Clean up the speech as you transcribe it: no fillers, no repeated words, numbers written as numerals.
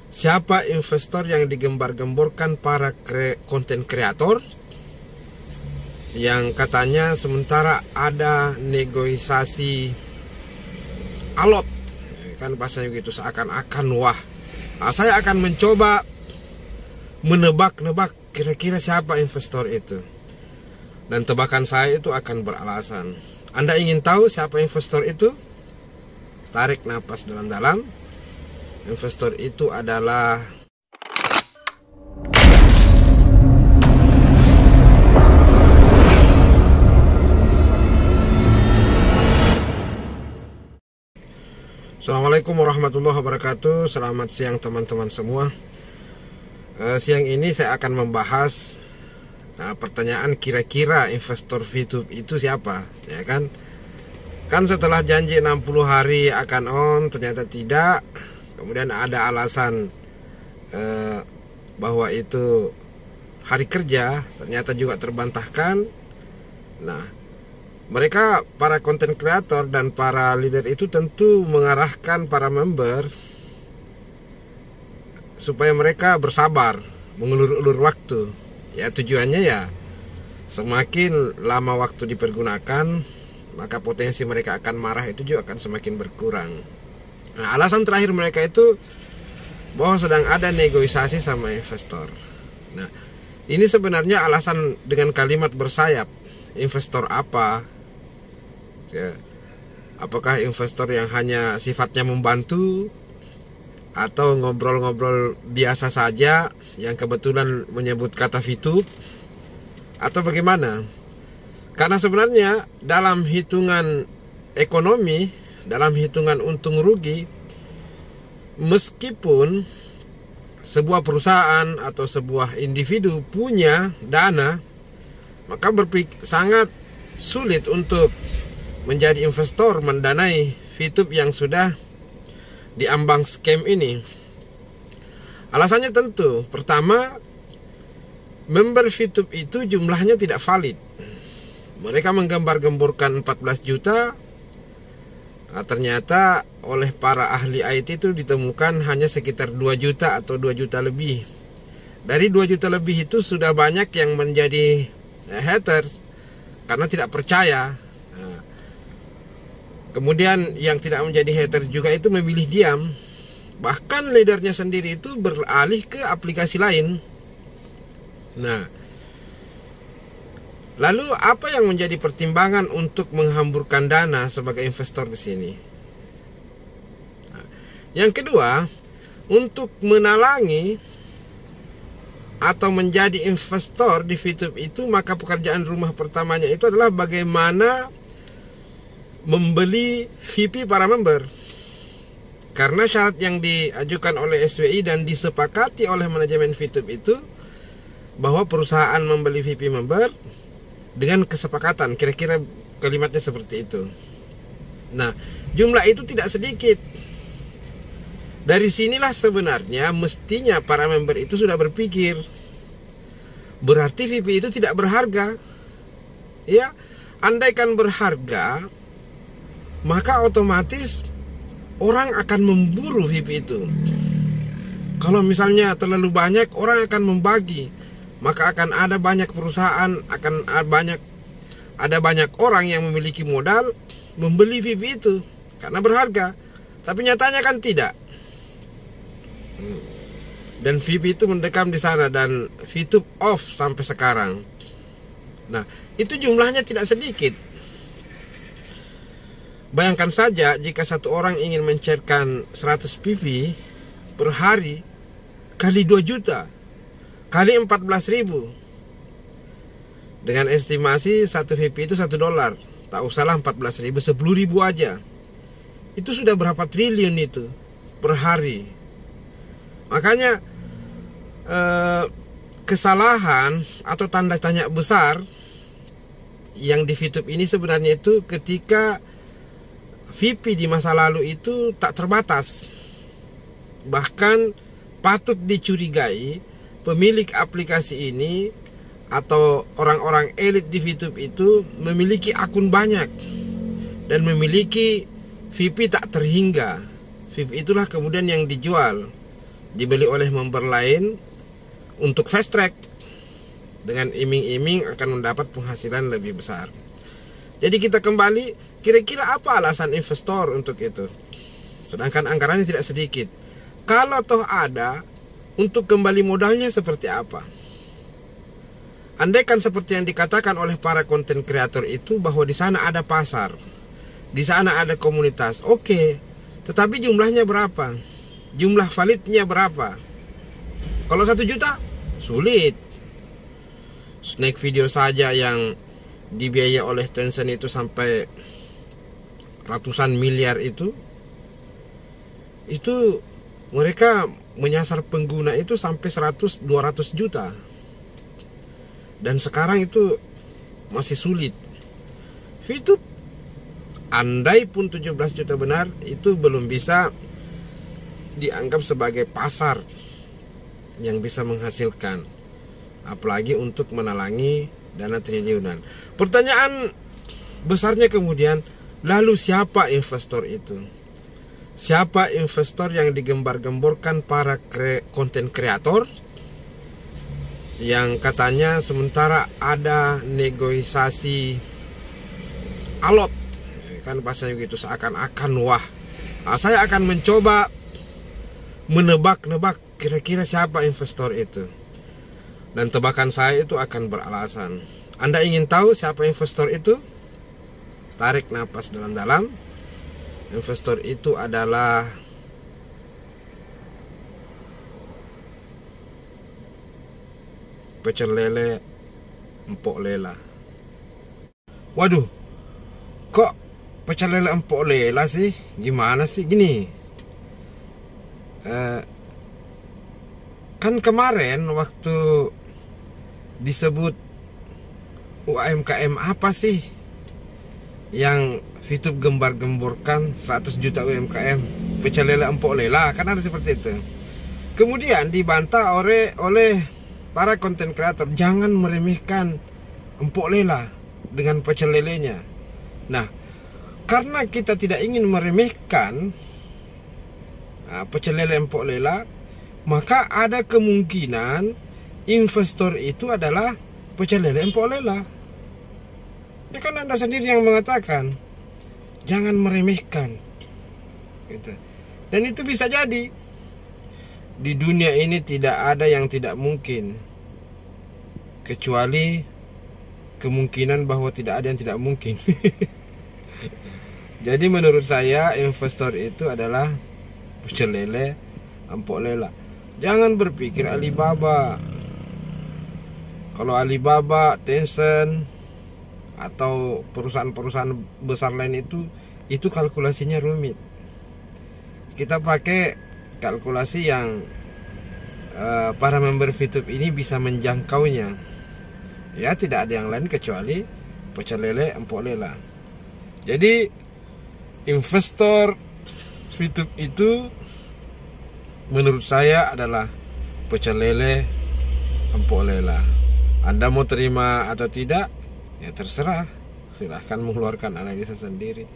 siapa investor yang digembar-gemborkan para konten kreator yang katanya sementara ada negosiasi alot, kan bahasanya gitu, seakan-akan wah. Nah, saya akan mencoba menebak-nebak kira-kira siapa investor itu, dan tebakan saya itu akan beralasan. Anda ingin tahu siapa investor itu? Tarik napas dalam-dalam. Investor itu adalah Assalamualaikum warahmatullahi wabarakatuh. Selamat siang teman-teman semua. Siang ini saya akan membahas pertanyaan kira-kira investor VTube itu siapa, ya kan? Kan setelah janji 60 hari akan on, ternyata tidak. Kemudian ada alasan bahwa itu hari kerja, ternyata juga terbantahkan. Nah, mereka para konten kreator dan para leader itu tentu mengarahkan para member supaya mereka bersabar, mengulur-ulur waktu. Ya, tujuannya ya semakin lama waktu dipergunakan, maka potensi mereka akan marah itu juga akan semakin berkurang. Nah, alasan terakhir mereka itu bahwa sedang ada negosiasi sama investor. Nah, ini sebenarnya alasan dengan kalimat bersayap. Investor apa? Ya, apakah investor yang hanya sifatnya membantu, atau ngobrol-ngobrol biasa saja yang kebetulan menyebut kata VTube, atau bagaimana? Karena sebenarnya dalam hitungan ekonomi, dalam hitungan untung rugi, meskipun sebuah perusahaan atau sebuah individu punya dana, maka sangat sulit untuk menjadi investor mendanai VTube yang sudah diambang scam ini. Alasannya tentu, pertama, member VTube itu jumlahnya tidak valid. Mereka menggembar-gemborkan 14 juta. Nah, ternyata oleh para ahli IT itu ditemukan hanya sekitar 2 juta atau 2 juta lebih. Dari 2 juta lebih itu sudah banyak yang menjadi haters karena tidak percaya. Nah, kemudian yang tidak menjadi haters juga itu memilih diam. Bahkan leadernya sendiri itu beralih ke aplikasi lain. Nah, lalu apa yang menjadi pertimbangan untuk menghamburkan dana sebagai investor di sini? Nah, yang kedua, untuk menalangi atau menjadi investor di VTube itu, maka pekerjaan rumah pertamanya itu adalah bagaimana membeli VIP para member. Karena syarat yang diajukan oleh SWI dan disepakati oleh manajemen VTube itu bahwa perusahaan membeli VIP member dengan kesepakatan, kira-kira kalimatnya seperti itu. Nah, jumlah itu tidak sedikit. Dari sinilah sebenarnya mestinya para member itu sudah berpikir, berarti VIP itu tidak berharga. Ya, andaikan berharga, maka otomatis orang akan memburu VIP itu. Kalau misalnya terlalu banyak, orang akan membagi, maka akan ada banyak perusahaan, akan ada banyak orang yang memiliki modal membeli VIP itu karena berharga. Tapi nyatanya kan tidak. Dan VIP itu mendekam di sana dan VTube off sampai sekarang. Nah, itu jumlahnya tidak sedikit. Bayangkan saja jika satu orang ingin mencairkan 100 PV per hari kali 2 juta kali 14.000, dengan estimasi satu VIP itu $1. Tak usahlah 14.000, 10.000 aja. Itu sudah berapa triliun itu per hari. Makanya kesalahan atau tanda tanya besar yang di VTube ini sebenarnya itu ketika VIP di masa lalu itu tak terbatas. Bahkan patut dicurigai pemilik aplikasi ini atau orang-orang elit di VTube itu memiliki akun banyak dan memiliki VIP tak terhingga. VIP itulah kemudian yang dijual dibeli oleh member lain untuk fast track, dengan iming-iming akan mendapat penghasilan lebih besar. Jadi kita kembali, kira-kira apa alasan investor untuk itu? Sedangkan anggarannya tidak sedikit. Kalau toh ada, untuk kembali modalnya seperti apa? Andaikan seperti yang dikatakan oleh para konten kreator itu, bahwa di sana ada pasar, di sana ada komunitas, oke. Tetapi jumlahnya berapa? Jumlah validnya berapa? Kalau 1 juta, sulit. Snack video saja yang dibiayai oleh Tencent itu sampai ratusan miliar itu mereka menyasar pengguna itu sampai 100-200 juta. Dan sekarang itu masih sulit. VTube, andai pun 17 juta benar, itu belum bisa dianggap sebagai pasar yang bisa menghasilkan, apalagi untuk menalangi dana triliunan. Pertanyaan besarnya kemudian, lalu siapa investor itu? Siapa investor yang digembar-gemborkan para konten kreator yang katanya sementara ada negosiasi alot, kan bahasanya begitu, seakan-akan wah, saya akan mencoba menebak-nebak kira-kira siapa investor itu, dan tebakan saya itu akan beralasan. Anda ingin tahu siapa investor itu? Tarik napas dalam-dalam. Investor itu adalah pecel lele Empok Lela. Waduh, kok pecel lele Empok Lela sih? Gimana sih? Gini, kan kemarin waktu disebut UMKM apa sih yang VTube gembar-gemborkan 100 juta UMKM, pecel lele Empok Lela, kan ada seperti itu. Kemudian dibantah oleh para konten kreator, jangan meremehkan Empok Lela dengan pecel lelenya. Nah, karena kita tidak ingin meremehkan pecel lele Empok Lela, maka ada kemungkinan investor itu adalah pecel lele Empok Lela. Ya kan Anda sendiri yang mengatakan jangan meremehkan gitu. Dan itu bisa jadi. Di dunia ini tidak ada yang tidak mungkin, kecuali kemungkinan bahwa tidak ada yang tidak mungkin. Jadi menurut saya investor itu adalah pecel lele Empok Lela. Jangan berpikir Alibaba. Kalau Alibaba, Tencent, atau perusahaan-perusahaan besar lain itu kalkulasinya rumit. Kita pakai kalkulasi yang para member VTube ini bisa menjangkaunya. Ya, tidak ada yang lain kecuali pecel lele Empok Lela. Jadi investor VTube itu menurut saya adalah pecel lele Empok Lela. Anda mau terima atau tidak, ya terserah, silahkan mengeluarkan analisa sendiri.